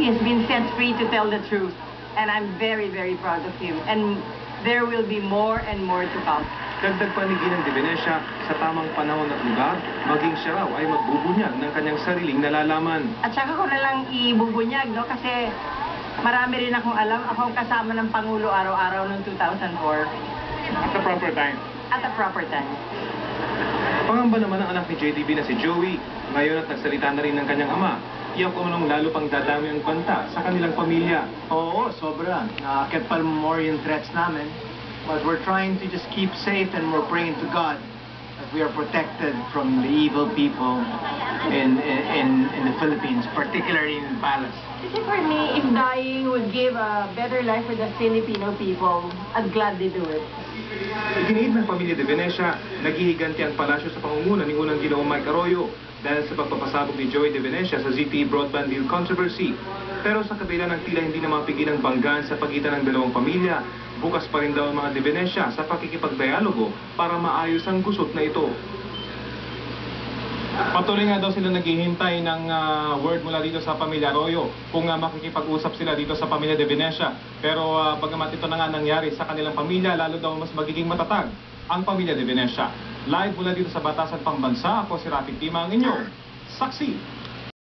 he has been set free to tell the truth. And I'm very, very proud of him. And there will be more and more to come. Dagdag pa ni Ginang de Venecia, sa tamang panahon at lugar, maging siya raw ay magbubunyag ng kanyang sariling nalalaman. At saka ko na lang ibubunyag, no? Kasi marami rin akong alam. Ako ang kasama ng Pangulo araw-araw noong 2004. At the proper time. At the proper time. Pangamba naman ang anak ni JDB na si Joey. Ngayon at nagsalita na rin ng kanyang ama. Iyak umunong lalo pang dadami ang banta sa kanilang pamilya. Oo, sobra. Nakakit pa more yung threats namin. But we're trying to just keep safe and we're praying to God that we are protected from the evil people in the Philippines, particularly in the palace. Kasi for me, if dying would give a better life for the Filipino people, I'd gladly do it. Iginiit ng pamilya de Venecia, naghihiganti ang palasyo sa pangunguna ni unang Ginoong Mike Arroyo dahil sa pagpapasabog ni Joey de Venecia sa ZTE broadband deal controversy. Pero sa kabila ng tila hindi na mapigil ang banggaan sa pagitan ng dalawang pamilya, bukas pa rin daw ang mga de Venecia sa pakikipagdialogo para maayos ang gusot na ito. Patuloy nga daw sila naghihintay ng word mula dito sa pamilya Arroyo kung makikipag-usap sila dito sa pamilya de Venecia. Pero bagamat ito na nga nangyari sa kanilang pamilya, lalo daw mas magiging matatag ang pamilya de Venecia. Live mula dito sa Batasan Pambansa, ako si Rafi Tima, ang inyong saksi.